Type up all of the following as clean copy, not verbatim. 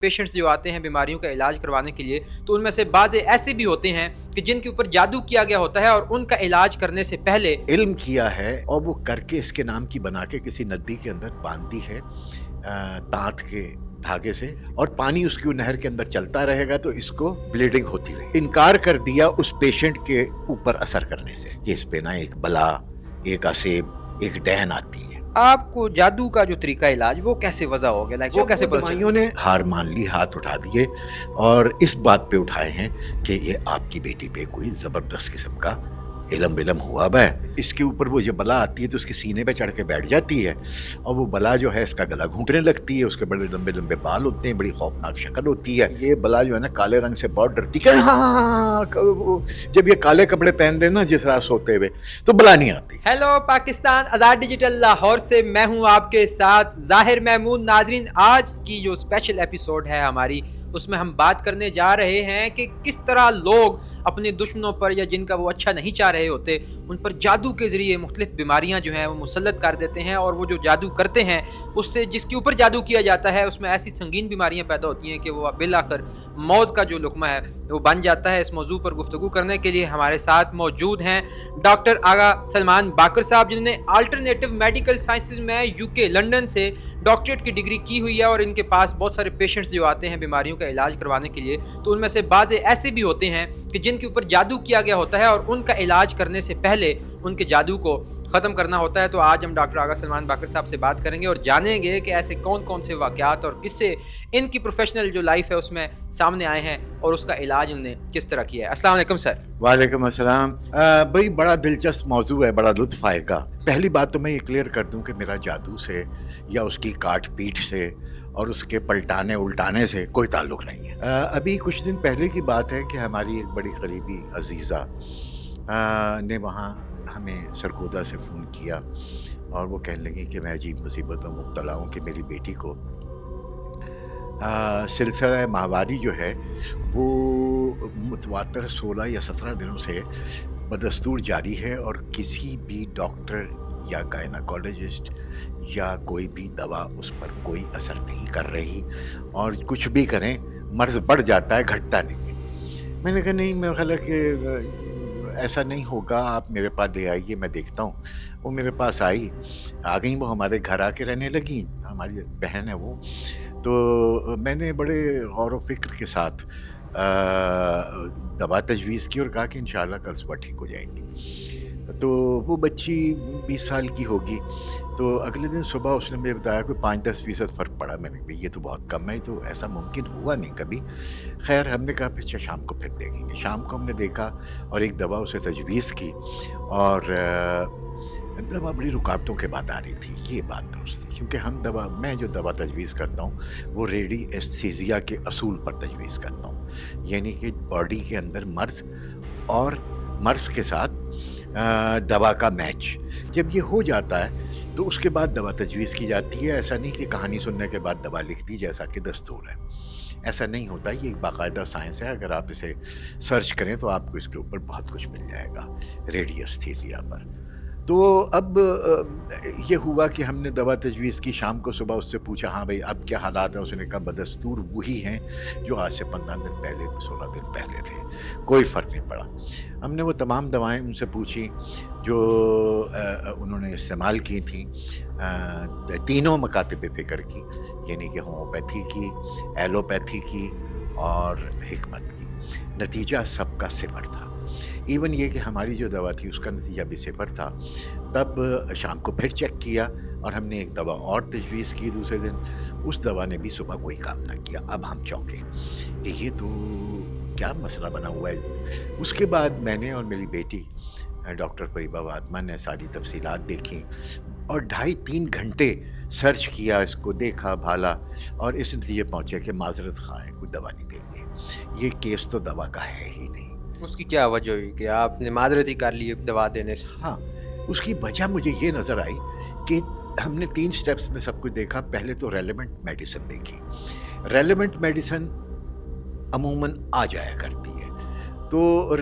Patients جو آتے ہیں بیماریوں کا علاج کروانے کے لیے تو ان میں سے بعض ایسے بھی ہوتے ہیں کہ جن کے اوپر جادو کیا گیا ہوتا ہے اور ان کا علاج کرنے سے پہلے علم کیا ہے اور وہ کر کے اس کے نام کی بنا کے کسی ندی کے اندر باندھ دی ہے تانت کے دھاگے سے، اور پانی اس کی نہر کے اندر چلتا رہے گا تو اس کو بلیڈنگ ہوتی رہے. انکار کر دیا اس پیشنٹ کے اوپر اثر کرنے سے کہ اس پہ نا ایک بلا، ایک اسیب، ایک ڈہن آتی ہے. آپ کو جادو کا جو طریقہ علاج وہ کیسے وضع ہو گیا؟ وہ کیسے پتہ چلا؟ دمائیوں نے ہار مان لی، ہاتھ اٹھا دیے اور اس بات پہ اٹھائے ہیں کہ یہ آپ کی بیٹی پہ کوئی زبردست قسم کا علم ہوا ہے. اس کے اوپر وہ جب بلا آتی ہے تو اس کے سینے پہ چڑھ کے بیٹھ جاتی ہے اور وہ بلا جو ہے اس کا گلا گھونٹنے لگتی ہے. اس کے بڑے لمبے لمبے بال ہوتے ہیں، بڑی خوفناک شکل ہوتی ہے. یہ بلا جو ہے نا کالے رنگ سے بہت ڈرتی ہے. ہاں جب یہ کالے کپڑے پہن رہے نا جس طرح سوتے ہوئے تو بلا نہیں آتی. ہیلو پاکستان، آزاد ڈیجیٹل لاہور سے میں ہوں آپ کے ساتھ ظاہر محمود. ناظرین، آج کی جو اسپیشل ایپیسوڈ ہے ہماری، اس میں ہم بات کرنے جا رہے ہیں کہ کس طرح لوگ اپنے دشمنوں پر یا جن کا وہ اچھا نہیں چاہ رہے ہوتے ان پر جادو کے ذریعے مختلف بیماریاں جو ہیں وہ مسلط کر دیتے ہیں، اور وہ جو جادو کرتے ہیں اس سے جس کے اوپر جادو کیا جاتا ہے اس میں ایسی سنگین بیماریاں پیدا ہوتی ہیں کہ وہ بالآخر موت کا جو لقمہ ہے وہ بن جاتا ہے. اس موضوع پر گفتگو کرنے کے لیے ہمارے ساتھ موجود ہیں ڈاکٹر آغا سلمان باقر صاحب، جنہوں نے آلٹرنیٹو میڈیکل سائنسز میں UK لنڈن سے ڈاکٹریٹ کی ڈگری کی ہوئی ہے، اور ان کے پاس بہت سارے پیشنٹس جو آتے ہیں بیماریوں کا علاج کروانے کے لیے تو ان میں سے بعض ایسے بھی ہوتے ہیں کہ جن کے اوپر جادو کیا گیا ہوتا ہے اور ان کا علاج کرنے سے پہلے ان کے جادو کو ختم کرنا ہوتا ہے. تو آج ہم ڈاکٹر آغا سلمان باقر صاحب سے بات کریں گے اور جانیں گے کہ ایسے کون کون سے واقعات اور کس سے ان کی پروفیشنل جو لائف ہے اس میں سامنے آئے ہیں اور اس کا علاج انہوں نے کس طرح کیا ہے. السلام علیکم سر. وعلیکم السلام. بھائی بڑا دلچسپ موضوع ہے، بڑا لطف آئے گا. پہلی بات تو میں یہ کلیئر کر دوں کہ میرا جادو سے یا اس کی کاٹ پیٹ سے اور اس کے پلٹانے الٹانے سے کوئی تعلق نہیں ہے. ابھی کچھ دن پہلے کی بات ہے کہ ہماری ایک بڑی قریبی عزیزہ نے وہاں ہمیں سرگودا سے فون کیا اور وہ کہنے لگی کہ میں عجیب مصیبت میں مبتلا ہوں کہ میری بیٹی کو سلسلہ ماہواری جو ہے وہ متواتر 16 یا 17 دنوں سے بدستور جاری ہے، اور کسی بھی ڈاکٹر یا گائناکولوجسٹ یا کوئی بھی دوا اس پر کوئی اثر نہیں کر رہی، اور کچھ بھی کریں مرض بڑھ جاتا ہے، گھٹتا نہیں. میں نے کہا نہیں، میں خیال ہے کہ ایسا نہیں ہوگا، آپ میرے پاس لے آئیے، میں دیکھتا ہوں. وہ میرے پاس آ گئیں، وہ ہمارے گھر آ کے رہنے لگیں. ہماری بہن ہے وہ. تو میں نے بڑے غور و فکر کے ساتھ دوا تجویز کی اور کہا کہ انشاءاللہ کل صبح ٹھیک ہو جائیں گی. تو وہ بچی 20 سال کی ہوگی. تو اگلے دن صبح اس نے مجھے بتایا کہ 5-10% فرق پڑا. میں نے کہا یہ تو بہت کم ہے، تو ایسا ممکن ہوا نہیں کبھی. خیر ہم نے کہا پھر شام کو پھر دیکھیں گے. شام کو ہم نے دیکھا اور ایک دوا اسے تجویز کی، اور دوا بڑی رکاوٹوں کے بعد آ رہی تھی. یہ بات درست تھی کیونکہ میں جو دوا تجویز کرتا ہوں وہ ریڈی ایستھیزیا کے اصول پر تجویز کرتا ہوں، یعنی کہ باڈی کے اندر مرض اور مرض کے ساتھ دوا کا میچ جب یہ ہو جاتا ہے تو اس کے بعد دوا تجویز کی جاتی ہے. ایسا نہیں کہ کہانی سننے کے بعد دوا لکھ دی جیسا کہ دستور ہے، ایسا نہیں ہوتا. یہ ایک باقاعدہ سائنس ہے. اگر آپ اسے سرچ کریں تو آپ کو اس کے اوپر بہت کچھ مل جائے گا ریڈی ایستھیزیا پر. تو اب یہ ہوا کہ ہم نے دوا تجویز کی. شام کو صبح اس سے پوچھا ہاں بھائی اب کیا حالات ہیں. اس نے کہا بدستور وہی ہیں جو آج سے 15 دن پہلے 16 دن پہلے تھے، کوئی فرق نہیں پڑا. ہم نے وہ تمام دوائیں ان سے پوچھی جو انہوں نے استعمال کی تھیں، تینوں مکاتب فکر کی، یعنی کہ ہومیوپیتھی کی، ایلوپیتھی کی اور حکمت کی. نتیجہ سب کا صفر تھا. ایون یہ کہ ہماری جو دوا تھی اس کا نتیجہ بھی صفر تھا. تب شام کو پھر چیک کیا اور ہم نے ایک دوا اور تجویز کی دوسرے دن. اس دوا نے بھی صبح کوئی کام نہ کیا. اب ہم چونکے کہ یہ تو کیا مسئلہ بنا ہوا ہے. اس کے بعد میں نے اور میری بیٹی ڈاکٹر فریبہ وادمہ نے ساری تفصیلات دیکھی اور 2.5-3 گھنٹے سرچ کیا، اس کو دیکھا بھالا، اور اس نتیجے پہنچے کہ معذرت خواہ ہیں، کوئی دوا نہیں دیں گے. یہ کیس تو دوا کا ہے ہی نہیں. اس کی کیا وجہ ہوئی کہ آپ نے معذرت ہی کر لی دوا دینے سے؟ ہاں، اس کی وجہ مجھے یہ نظر آئی کہ ہم نے 3 سٹیپس میں سب کچھ دیکھا. پہلے تو ریلیونٹ میڈیسن دیکھی. ریلیونٹ میڈیسن عموماً آ جایا کرتی ہے. تو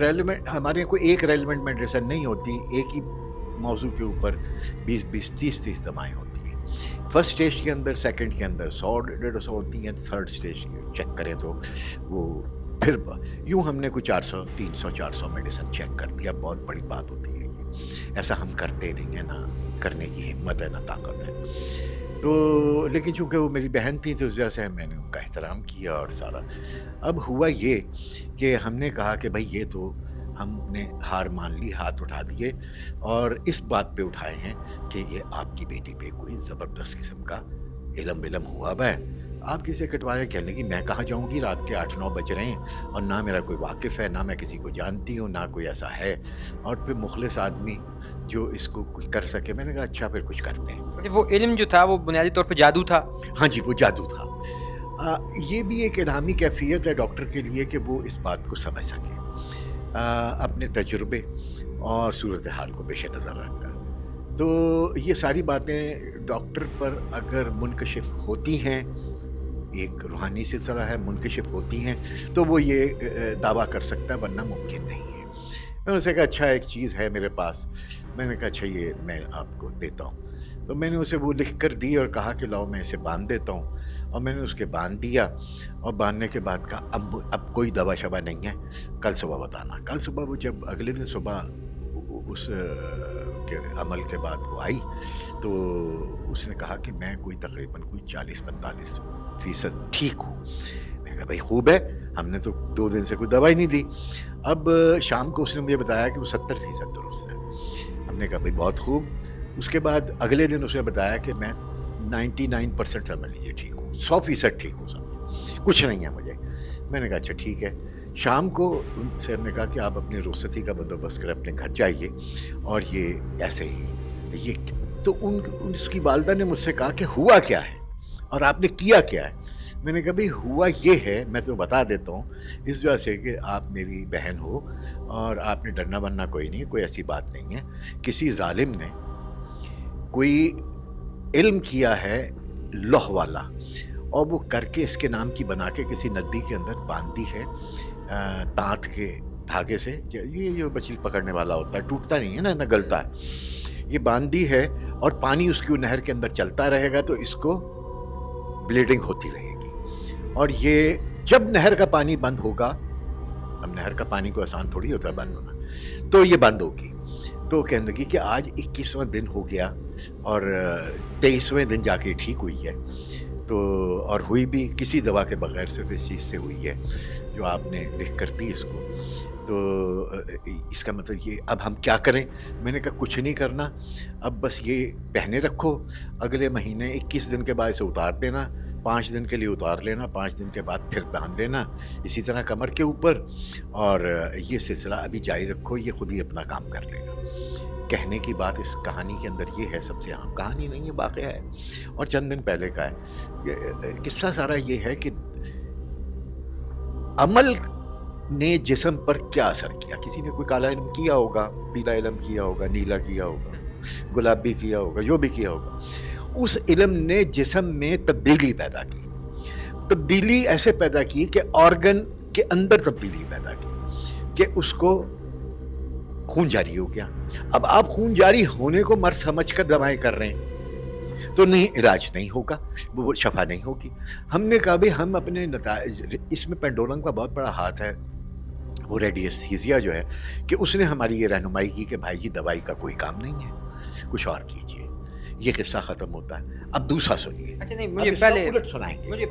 ہمارے یہاں کوئی ایک ریلیونٹ میڈیسن نہیں ہوتی. ایک ہی موضوع کے اوپر 20-30 دوائیں ہوتی ہیں. فرسٹ اسٹیج کے اندر، سیکنڈ کے اندر 100-150 ہوتی ہیں، تھرڈ اسٹیج کی چیک کریں تو وہ پھر یوں ہم نے کوئی 400 300 400 میڈیسن چیک کر دیا. بہت بڑی بات ہوتی ہے یہ، ایسا ہم کرتے نہیں ہیں، نہ کرنے کی ہمت ہے نہ طاقت ہے. تو لیکن چونکہ وہ میری بہن تھی تو اس وجہ سے میں نے ان کا احترام کیا اور سارا. اب ہوا یہ کہ ہم نے کہا کہ بھائی یہ تو ہم نے ہار مان لی، ہاتھ اٹھا دیے اور اس بات پہ اٹھائے ہیں کہ یہ آپ کی بیٹی پہ کوئی زبردست قسم کا علم ہوا ہے. آپ کسی کٹوانے کہنے کی میں کہاں جاؤں گی، رات کے 8-9 بج رہے ہیں اور نہ میرا کوئی واقف ہے، نہ میں کسی کو جانتی ہوں، نہ کوئی ایسا ہے، اور پھر مخلص آدمی جو اس کو کچھ کر سکے. میں نے کہا اچھا پھر کچھ کرتے ہیں. وہ علم جو تھا وہ بنیادی طور پہ جادو تھا. ہاں جی، وہ جادو تھا. یہ بھی ایک الہامی کیفیت ہے ڈاکٹر کے لیے کہ وہ اس بات کو سمجھ سکے اپنے تجربے اور صورتحال کو پیش نظر رکھ کر. تو یہ ساری باتیں ڈاکٹر پر اگر منکشف ہوتی ہیں، ایک روحانی سلسلہ ہے، منکشف ہوتی ہیں، تو وہ یہ دعویٰ کر سکتا ہے، ورنہ ممکن نہیں ہے. میں نے اسے کہا اچھا ایک چیز ہے میرے پاس. میں نے کہا اچھا یہ میں آپ کو دیتا ہوں. تو میں نے اسے وہ لکھ کر دی اور کہا کہ لاؤ میں اسے باندھ دیتا ہوں. اور میں نے اس کے باندھ دیا اور باندھنے کے بعد کہا اب کوئی دوا شبہ نہیں ہے، کل صبح بتانا. کل صبح وہ جب اگلے دن صبح اس کے عمل کے بعد وہ آئی تو اس نے کہا کہ میں کوئی تقریباً کوئی 40-45% ٹھیک ہوں. میں نے کہا بھائی خوب ہے، ہم نے تو 2 دن سے کوئی دوائی نہیں دی. اب شام کو اس نے مجھے بتایا کہ وہ 70% درست ہے. ہم نے کہا بھائی بہت خوب. اس کے بعد اگلے دن اس نے بتایا کہ میں 99% سمجھ لیجیے ٹھیک ہوں، 100% ٹھیک ہوں، سمجھ کچھ نہیں ہے مجھے. میں نے کہا اچھا ٹھیک ہے. شام کو ان سے ہم نے کہا کہ آپ اپنی رخصتی کا بندوبست کریں، اپنے گھر جائیے اور یہ ایسے ہی یہ. تو اس کی والدہ نے مجھ سے کہا کہ ہوا کیا ہے اور آپ نے کیا کیا ہے. میں نے کہا بھائی ہوا یہ ہے، میں تو بتا دیتا ہوں، اس وجہ سے کہ آپ میری بہن ہو اور آپ نے ڈرنا ورنا کوئی نہیں، کوئی ایسی بات نہیں ہے. کسی ظالم نے کوئی علم کیا ہے لوح والا اور وہ کر کے اس کے نام کی بنا کے کسی ندی کے اندر باندھی ہے تانت کے دھاگے سے. یہ جو مچھلی پکڑنے والا ہوتا ہے ٹوٹتا نہیں ہے نا، نہ گلتا ہے. یہ باندھی ہے اور پانی اس کی نہر کے اندر چلتا رہے گا تو اس کو بلیڈنگ ہوتی رہے گی. اور یہ جب نہر کا پانی بند ہوگا، اب نہر کا پانی کو آسان تھوڑی ہوتا ہے بند ہونا، تو یہ بند ہوگی. تو کہنے لگی کہ آج 21واں دن ہو گیا اور 23ویں دن جا کے ٹھیک ہوئی ہے. تو اور ہوئی بھی کسی دوا کے بغیر، صرف اس چیز سے ہوئی ہے جو آپ نے لکھ کر دی اس کو. تو اس کا مطلب یہ اب ہم کیا کریں؟ میں نے کہا کچھ نہیں کرنا، اب بس یہ پہنے رکھو. اگلے مہینے 21 دن کے بعد اسے اتار دینا، 5 دن کے لیے اتار لینا، 5 دن کے بعد پھر باندھ لینا اسی طرح کمر کے اوپر، اور یہ سلسلہ ابھی جاری رکھو، یہ خود ہی اپنا کام کر لے گا. کہنے کی بات اس کہانی کے اندر یہ ہے، سب سے عام کہانی نہیں ہے، واقعہ ہے اور چند دن پہلے کا ہے. قصہ سارا یہ ہے کہ عمل نے جسم پر کیا اثر کیا. کسی نے کوئی کالا علم کیا ہوگا، پیلا علم کیا ہوگا، نیلا کیا ہوگا، گلابی کیا ہوگا، جو بھی کیا ہوگا. اس علم نے جسم میں تبدیلی پیدا کی. تبدیلی ایسے پیدا کی کہ آرگن کے اندر تبدیلی پیدا کی کہ اس کو خون جاری ہو گیا. اب آپ خون جاری ہونے کو مرض سمجھ کر دوائیں کر رہے ہیں تو نہیں، علاج نہیں ہوگا، وہ شفا نہیں ہوگی. ہم نے کہا بھی ہم اپنے نتائج، اس میں پینڈولم کا بہت بڑا ہاتھ ہے، وہ ریڈیستھیزیا جو ہے، کہ اس نے ہماری یہ رہنمائی کی کہ بھائی جی دوائی کا کوئی کام نہیں ہے، کچھ اور کیجیے. یہ قصہ ختم ہوتا ہے. اب دوسرا سنیے. اچھا نہیں، مجھے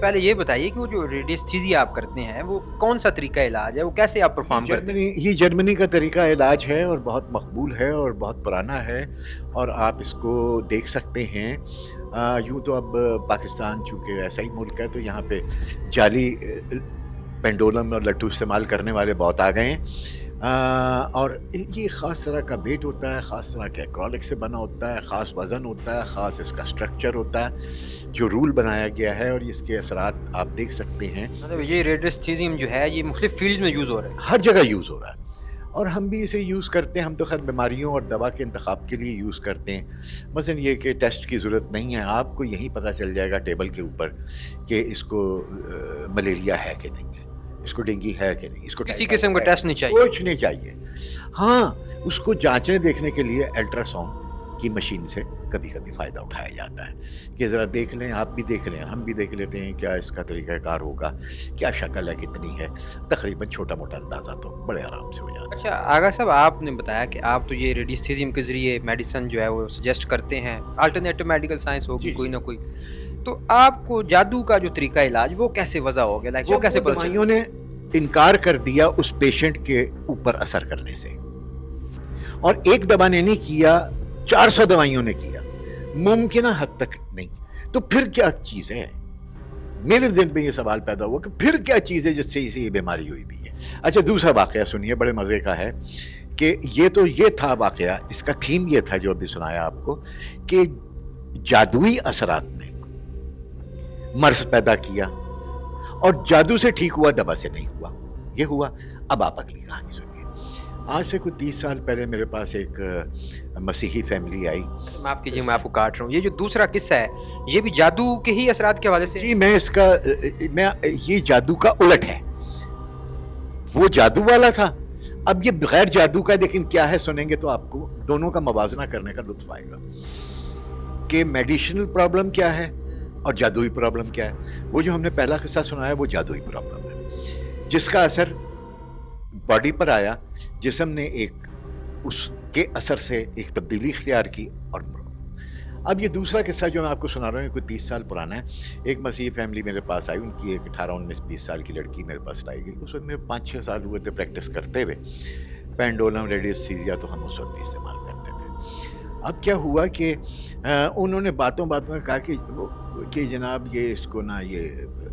پہلے یہ بتائیے کہ وہ جو ریڈیستھیزیا آپ کرتے ہیں وہ کون سا طریقہ علاج ہے، وہ کیسے آپ پرفارم کرتے ہیں؟ یہ جرمنی کا طریقہ علاج ہے اور بہت مقبول ہے اور بہت پرانا ہے، اور آپ اس کو دیکھ سکتے ہیں. یوں تو اب پاکستان چونکہ ایسا ہی ملک ہے تو یہاں پہ جعلی پینڈولم اور لٹو استعمال کرنے والے بہت آ گئے ہیں. اور یہ خاص طرح کا بیٹ ہوتا ہے، خاص طرح کے ایکرولک سے بنا ہوتا ہے، خاص وزن ہوتا ہے، خاص اس کا سٹرکچر ہوتا ہے جو رول بنایا گیا ہے، اور اس کے اثرات آپ دیکھ سکتے ہیں. مطلب یہ ریڈیستھیزیم جو ہے یہ مختلف فیلڈز میں یوز ہو رہا ہے، ہر جگہ یوز ہو رہا ہے، اور ہم بھی اسے یوز کرتے ہیں. ہم تو خیر بیماریوں اور دوا کے انتخاب کے لیے یوز کرتے ہیں. مثلا یہ کہ ٹیسٹ کی ضرورت نہیں ہے، آپ کو یہی پتہ چل جائے گا ٹیبل کے اوپر کہ اس کو ملیریا ہے کہ نہیں ہے، اس کو ڈینگی ہے کہ نہیں، اس کو کسی قسم کا ٹیسٹ نہیں چاہیے، کچھ نہیں چاہیے. ہاں اس کو جانچنے دیکھنے کے لیے الٹرا ساؤنڈ کی مشین سے کبھی کبھی فائدہ اٹھایا جاتا ہے کہ ذرا دیکھ لیں، آپ بھی دیکھ لیں، ہم بھی دیکھ لیتے ہیں کیا اس کا طریقہ کار ہوگا، کیا شکل ہے، کتنی ہے، تقریباً چھوٹا موٹا اندازہ تو بڑے آرام سے ہو جاتا ہے۔ اچھا آغا صاحب، آپ نے بتایا کہ آپ تو یہ ریڈیستھیزیم کے ذریعے میڈیسن جو ہے وہ سجیسٹ کرتے ہیں، الٹرنیٹو میڈیکل سائنس ہوگی جی کوئی نہ کوئی، تو آپ کو جادو کا جو طریقہ علاج وہ کیسے وضع ہو گیا، لائک وہ کیسے پتہ دوائیوں چلا؟ نے انکار کر دیا اس پیشنٹ کے اوپر اثر کرنے سے، اور ایک دوا نے نہیں کیا، 400 دوائیوں نے کیا، ممکنہ حد تک نہیں، تو پھر کیا چیز ہے؟ میرے ذہن میں یہ سوال پیدا ہوا کہ پھر کیا چیز ہے جس سے اسے یہ بیماری ہوئی بھی ہے۔ اچھا دوسرا واقعہ سنیے، بڑے مزے کا ہے کہ یہ تھا واقعہ، اس کا تھیم یہ تھا جو ابھی سنایا آپ کو، کہ جادوئی اثرات نے مرض پیدا کیا اور جادو سے ٹھیک ہوا، دوا سے نہیں ہوا، یہ ہوا۔ اب آپ اگلی کہانی سنیے۔ آج سے کوئی 30 سال پہلے میرے پاس ایک مسیحی فیملی آئی۔ معاف کیجیے میں آپ کو کاٹ رہا ہوں، یہ جو دوسرا قصہ ہے یہ بھی جادو کے ہی اثرات کے حوالے سے؟ جی یہ جادو کا الٹ ہے، وہ جادو والا تھا، اب یہ بغیر جادو کا، لیکن کیا ہے سنیں گے تو آپ کو دونوں کا موازنہ کرنے کا لطف آئے گا کہ میڈیشنل پرابلم کیا ہے اور جادوئی پرابلم کیا ہے۔ وہ جو ہم نے پہلا قصہ سنایا وہ جادوئی پرابلم ہے، جس کا اثر باڈی پر آیا، جسم نے اس کے اثر سے ایک تبدیلی اختیار کی اور مرا۔ اب یہ دوسرا قصہ جو میں آپ کو سنا رہا ہوں کوئی 30 سال پرانا ہے۔ ایک مسیحی فیملی میرے پاس آئی، ان کی ایک 18-19-20 سال کی لڑکی میرے پاس لائی گئی۔ اس وقت میں 5-6 سال ہوئے تھے پریکٹس کرتے ہوئے، پینڈولم ریڈیوستھیزیا تو ہم اس وقت بھی استعمال کرتے تھے۔ اب کیا ہوا کہ انہوں نے باتوں میں کہا کہ جناب یہ اس کو نا یہ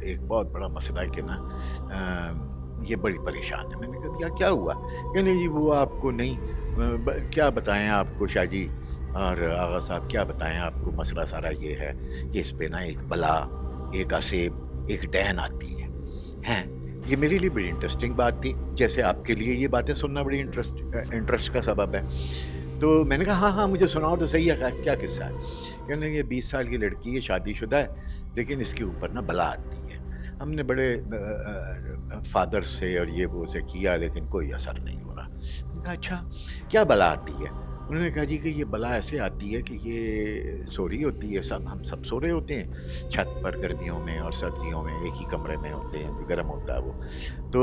ایک بہت بڑا مسئلہ ہے کہ نا یہ بڑی پریشان ہے۔ میں نے کہا کیا ہوا؟ کہ نہیں جی وہ آپ کو نہیں، کیا بتائیں آپ کو شاہ جی اور آغا صاحب، کیا بتائیں آپ کو، مسئلہ سارا یہ ہے کہ اس پہ نا ایک بلا، ایک عصیب، ایک ڈین آتی ہے۔ یہ میرے لیے بڑی انٹرسٹنگ بات تھی، جیسے آپ کے لیے یہ باتیں سننا بڑی انٹرسٹ کا سبب ہے۔ تو میں نے کہا ہاں مجھے سناؤ تو صحیح ہے، کیا قصہ ہے؟ کہنے یہ 20 سال کی لڑکی ہے، شادی شدہ ہے، لیکن اس کے اوپر نا بلا آتی ہے۔ ہم نے بڑے فادر سے اور یہ وہ سے کیا، لیکن کوئی اثر نہیں ہو رہا۔ میں نے کہا اچھا کیا بلا آتی ہے؟ انہوں نے کہا جی کہ یہ بلا ایسے آتی ہے کہ یہ سو رہی ہوتی ہے، ہم سب سو رہے ہوتے ہیں چھت پر گرمیوں میں اور سردیوں میں، ایک ہی کمرے میں ہوتے ہیں، تو گرم ہوتا ہے وہ، تو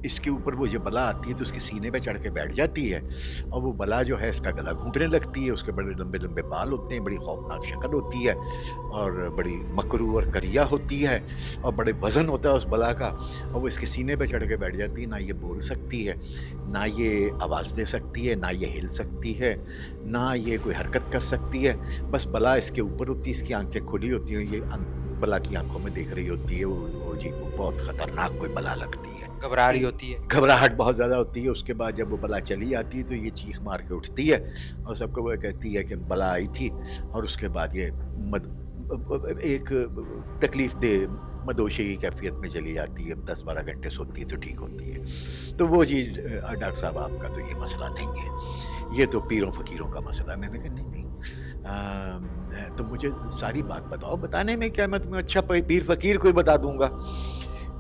اس کے اوپر وہ جو بلا آتی ہے تو اس کے سینے پہ چڑھ کے بیٹھ جاتی ہے، اور وہ بلا جو ہے اس کا گلا گھونٹنے لگتی ہے، اس کے بڑے لمبے لمبے بال ہوتے ہیں، بڑی خوفناک شکل ہوتی ہے اور بڑی مکرو اور کریا ہوتی ہے، اور بڑے وزن ہوتا ہے اس بلا کا، اور وہ اس کے سینے پہ چڑھ کے بیٹھ جاتی ہے۔ نہ یہ بول سکتی ہے، نہ یہ آواز دے سکتی ہے، نہ یہ ہل سکتی ہے، نہ یہ کوئی حرکت کر سکتی ہے، بس بلا اس کے اوپر ہوتی ہے، اس کی آنکھیں کھلی ہوتی ہیں، یہ بلا کی آنکھوں میں دیکھ رہی ہوتی ہے، وہ جی وہ بہت خطرناک کوئی بلا لگتی ہے، گھبرا رہی ہوتی ہے، گھبراہٹ بہت زیادہ ہوتی ہے۔ اس کے بعد جب وہ بلا چلی آتی ہے تو یہ چیخ مار کے اٹھتی ہے اور سب کو وہ کہتی ہے کہ بلا آئی تھی، اور اس کے بعد یہ ایک تکلیف دہ مدوشی کی کیفیت میں چلی جاتی ہے، 10-12 گھنٹے سوتی ہے تو ٹھیک ہوتی ہے۔ تو وہ جی ڈاکٹر صاحب آپ کا تو یہ مسئلہ نہیں ہے، یہ تو پیروں فقیروں کا مسئلہ ہے۔ میں نے کہا نہیں تو مجھے ساری بات بتاؤ۔ بتانے میں کیا، میں تمہیں اچھا پیر فقیر کوئی بتا دوں گا۔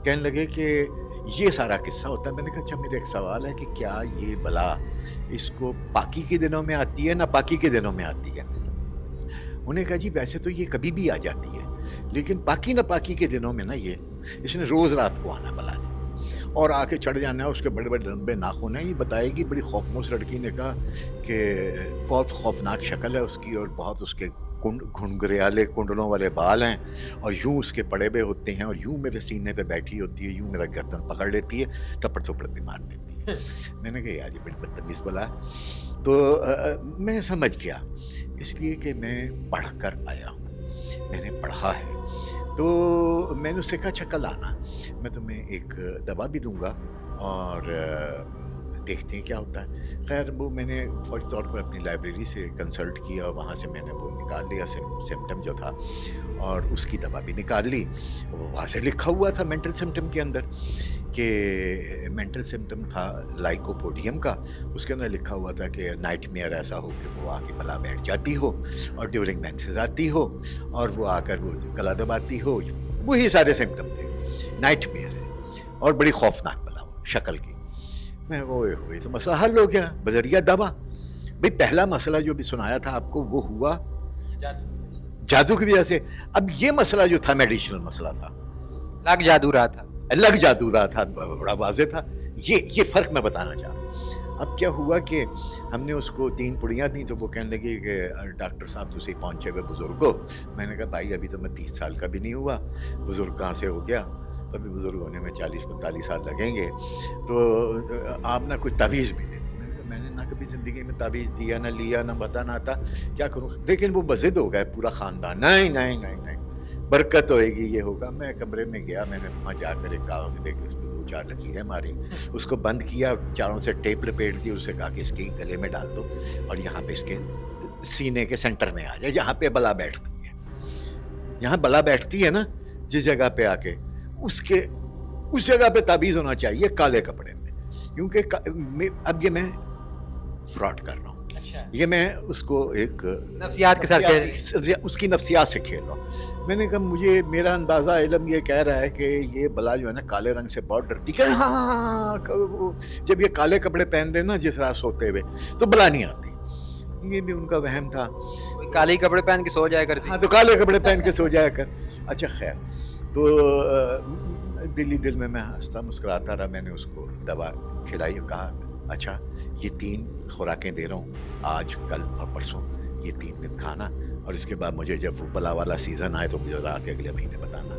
کہنے لگے کہ یہ سارا قصہ ہوتا ہے۔ میں نے کہا اچھا میرا ایک سوال ہے کہ کیا یہ بلا اس کو پاکی کے دنوں میں آتی ہے، نہ پاکی کے دنوں میں آتی ہے؟ انہوں نے کہا جی ویسے تو یہ کبھی بھی آ جاتی ہے، لیکن پاکی نہ پاکی کے دنوں میں نا اس نے روز رات کو آنا بلا نے، اور آ کے چڑھ جانا ہے، اس کے بڑے بڑے لمبے ناخن ہیں۔ یہ بتائے گی بڑی خوفناک لڑکی نے کہا کہ بہت خوفناک شکل ہے اس کی، اور بہت اس کے گھنگریالے کنڈلوں والے بال ہیں، اور یوں اس کے پڑے ہوئے ہوتے ہیں، اور یوں میرے سینے پہ بیٹھی ہوتی ہے، یوں میرا گردن پکڑ لیتی ہے، تھپڑ تھپڑ بھی مار دیتی ہے۔ میں نے کہا یار یہ بڑی بدتمیز بلا ہے۔ تو میں سمجھ گیا، اس لیے کہ میں پڑھ کر آیا ہوں، میں نے پڑھا ہے۔ تو میں نے اس سے کہا اچھا کل آنا، میں تمہیں ایک دوا بھی دوں گا اور دیکھتے ہیں کیا ہوتا ہے۔ خیر وہ میں نے فوری طور پر اپنی لائبریری سے کنسلٹ کیا، وہاں سے میں نے وہ نکال لیا سمٹم جو تھا، اور اس کی دوا بھی نکال لی۔ وہ وہاں سے لکھا ہوا تھا مینٹل سمٹم کے اندر کہ مینٹل سمٹم تھا لائکوپوڈیم کا، اس کے اندر لکھا ہوا تھا کہ نائٹ میئر ایسا ہو کہ وہ آ کے بلا بیٹھ جاتی ہو، اور ڈیورنگ مینسز آتی ہو، اور وہ آ کر وہ گلا دباتی ہو، وہی سارے سمٹم تھے، نائٹ میئر ہے اور بڑی خوفناک بلا ہو شکل کی۔ میں ہوئے تو مسئلہ حل ہو گیا بذریعہ دوا۔ بھئی پہلا مسئلہ جو بھی سنایا تھا آپ کو وہ ہوا جادو کی وجہ سے. اب یہ مسئلہ جو تھا میڈیشنل مسئلہ تھا, لگ جادو رہا تھا, الگ جادو رہا تھا, بڑا واضح تھا. یہ فرق میں بتانا چاہ رہا ہوں. اب کیا ہوا کہ ہم نے اس کو 3 پڑیاں دیں تو وہ کہنے لگی کہ ڈاکٹر صاحب تو صحیح پہنچے ہوئے بزرگ ہو. میں نے کہا بھائی ابھی تو میں 30 سال کا بھی نہیں ہوا, بزرگ کہاں سے ہو گیا, تبھی بزرگ ہونے میں 40-45 سال لگیں گے, تو آپ نہ کوئی تعویذ بھی دے دیں. میں نے نہ کبھی زندگی میں تعویذ دیا نہ لیا, نہ پتہ نہ آتا کیا کروں. لیکن وہ بضد ہو گئے پورا خاندان, نہیں برکت ہوئے گی, یہ ہوگا. میں کمرے میں گیا, میں نے وہاں جا کر ایک کاغذ لے کے اس پہ 2-4 لکیریں ماری, اس کو بند کیا, چاروں سے ٹیپ لپیٹ دی, اس سے کہا کہ اس کے گلے میں ڈال دو اور یہاں پہ اس کے سینے کے سینٹر میں آ جائے, جہاں پہ بلا بیٹھتی ہے. یہاں بلا بیٹھتی ہے نا جس جگہ پہ آ کے, اس جگہ پہ تعویذ ہونا چاہیے کالے کپڑے میں, کیونکہ اب یہ میں فراڈ کر رہا ہوں, یہ میں اس کو ایک نفسیات کے ساتھ اس کی نفسیات سے کھیل رہا ہوں. میں نے کہا میرا اندازہ علم یہ کہہ رہا ہے کہ یہ بلا جو ہے نا کالے رنگ سے بہت ڈرتی. کہ ہاں جب یہ کالے کپڑے پہن رہے نا جس طرح سوتے ہوئے تو بلا نہیں آتی. یہ بھی ان کا وہم تھا, کالے کپڑے پہن کے سو جایا کرتی. ہاں تو کالے کپڑے پہن کے سو جایا کر. اچھا خیر, تو دل میں ہنستا مسکراتا رہا. میں نے اس کو دوا کھلائی اور کہا اچھا یہ 3 خوراکیں دے رہا ہوں, آج کل اور پرسوں, یہ 3 دن کھانا, اور اس کے بعد مجھے جب وہ بلا والا سیزن آئے تو مجھے ذرا کے اگلے مہینے بتانا.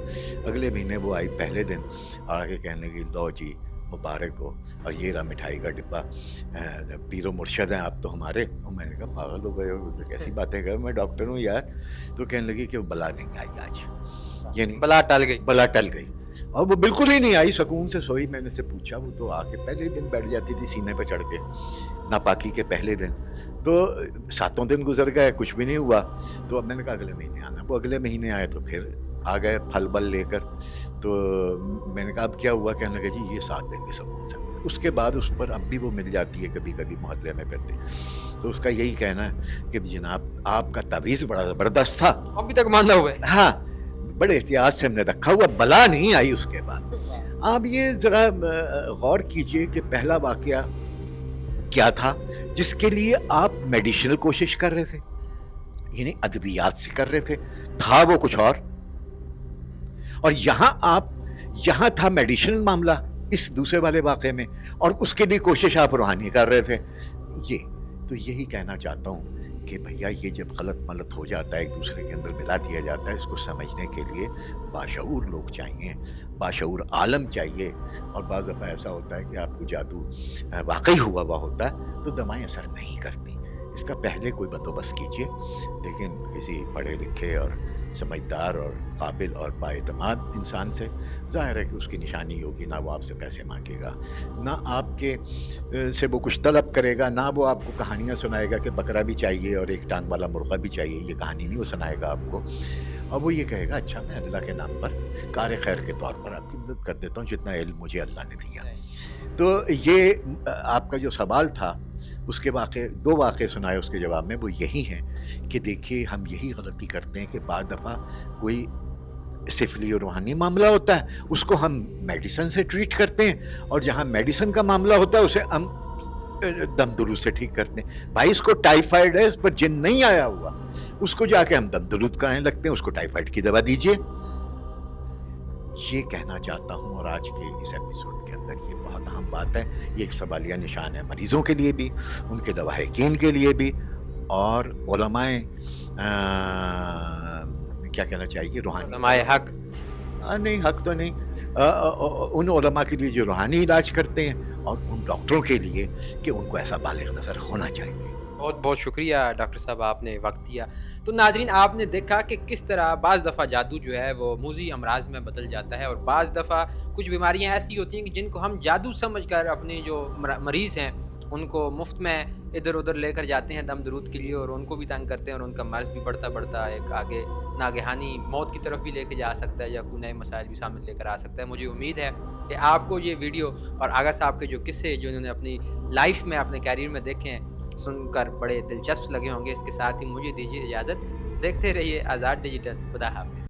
اگلے مہینے وہ آئی پہلے دن اور آگے کہنے لگی لو جی مبارک ہو, اور یہ رہا مٹھائی کا ڈبہ, پیر و مرشد ہیں آپ تو ہمارے. اور میں نے کہا پاگل ہو گئے ہو, کیسی باتیں کر, میں ڈاکٹر ہوں یار. تو کہنے لگی کہ وہ بلا نہیں آئی آج, یعنی بلا ٹل گئی. اور وہ بالکل ہی نہیں آئی, سکون سے سوئی. میں نے سے پوچھا, وہ تو آ کے پہلے دن بیٹھ جاتی تھی سینے پہ چڑھ کے, ناپاکی کے پہلے دن. تو 7 دن گزر گئے, کچھ بھی نہیں ہوا. تو اب میں نے کہا اگلے مہینے آنا. وہ اگلے مہینے آئے تو پھر آ گئے پھل بل لے کر. تو میں نے کہا اب کیا ہوا, کہنے لگا جی یہ 7 دن کے سکون سے. اس کے بعد اس پر اب بھی وہ مل جاتی ہے کبھی کبھی محلے میں پھرتے. تو اس کا یہی کہنا ہے کہ جناب آپ کا تعویذ بڑا زبردست تھا, ابھی تک مانا ہوا ہے. ہاں بڑے احتیاط سے ہم نے رکھا ہوا, بلا نہیں آئی اس کے بعد. آپ یہ ذرا غور کیجئے کہ پہلا واقعہ کیا تھا جس کے لیے آپ میڈیشنل کوشش کر رہے تھے, یعنی ادویات سے کر رہے تھے, تھا وہ کچھ اور یہاں تھا میڈیشنل معاملہ اس دوسرے والے واقعے میں, اور اس کے لیے کوشش آپ روحانی کر رہے تھے. یہی کہنا چاہتا ہوں کہ بھیا یہ جب غلط ہو جاتا ہے, ایک دوسرے کے اندر ملا دیا جاتا ہے, اس کو سمجھنے کے لیے باشعور لوگ چاہیے, باشعور عالم چاہیے. اور بعض دفعہ ایسا ہوتا ہے کہ آپ کو جادو واقعی ہوا ہوتا ہے تو دوائیں اثر نہیں کرتی. اس کا پہلے کوئی بندوبست کیجیے, لیکن کسی پڑھے لکھے اور سمجھدار اور قابل اور بااعتماد انسان سے. ظاہر ہے کہ اس کی نشانی ہوگی, نہ وہ آپ سے پیسے مانگے گا, نہ آپ کے سے وہ کچھ طلب کرے گا, نہ وہ آپ کو کہانیاں سنائے گا کہ بکرا بھی چاہیے اور 1 ٹانگ والا مرغا بھی چاہیے. یہ کہانی نہیں وہ سنائے گا آپ کو, اور وہ یہ کہے گا اچھا میں اللہ کے نام پر کار خیر کے طور پر آپ کی مدد کر دیتا ہوں جتنا علم مجھے اللہ نے دیا. تو یہ آپ کا جو سوال تھا, اس کے 2 واقعے سنائے اس کے جواب میں, وہ یہی ہیں کہ دیکھیے ہم یہی غلطی کرتے ہیں کہ بعض دفعہ کوئی سفلی اور روحانی معاملہ ہوتا ہے, اس کو ہم میڈیسن سے ٹریٹ کرتے ہیں, اور جہاں میڈیسن کا معاملہ ہوتا ہے اسے ہم دم درود سے ٹھیک کرتے ہیں. بھائی اس کو ٹائیفائڈ ہے, اس پر جن نہیں آیا ہوا, اس کو جا کے ہم دم درود کرانے لگتے ہیں, اس کو ٹائیفائڈ کی دوا دیجیے. یہ کہنا چاہتا ہوں, اور آج کے اس ایپیسوڈ کے اندر یہ بہت اہم بات ہے, یہ ایک سوالیہ نشان ہے مریضوں کے لیے بھی, ان کے لواحقین کے لیے بھی, اور علماء کیا کہنا چاہیے, روحانی علماء حق, نہیں حق تو نہیں, ان علماء کے لیے جو روحانی علاج کرتے ہیں, اور ان ڈاکٹروں کے لیے کہ ان کو ایسا بالغ نظر ہونا چاہیے. بہت بہت شکریہ ڈاکٹر صاحب, آپ نے وقت دیا. تو ناظرین آپ نے دیکھا کہ کس طرح بعض دفعہ جادو جو ہے وہ موذی امراض میں بدل جاتا ہے, اور بعض دفعہ کچھ بیماریاں ایسی ہوتی ہیں کہ جن کو ہم جادو سمجھ کر اپنے جو مریض ہیں ان کو مفت میں ادھر ادھر لے کر جاتے ہیں دم درود کے لیے, اور ان کو بھی تنگ کرتے ہیں, اور ان کا مرض بھی بڑھتا ایک آگے ناگہانی موت کی طرف بھی لے کے جا سکتا ہے, یا کوئی نئے مسائل بھی سامنے لے کر آ سکتا ہے. مجھے امید ہے کہ آپ کو یہ ویڈیو اور آغا صاحب کے جو قصے جو انہوں نے اپنی لائف میں اپنے کیریئر میں دیکھے ہیں سن کر بڑے دلچسپ لگے ہوں گے. اس کے ساتھ ہی مجھے دیجیے اجازت, دیکھتے رہیے آزاد ڈیجیٹل. خدا حافظ.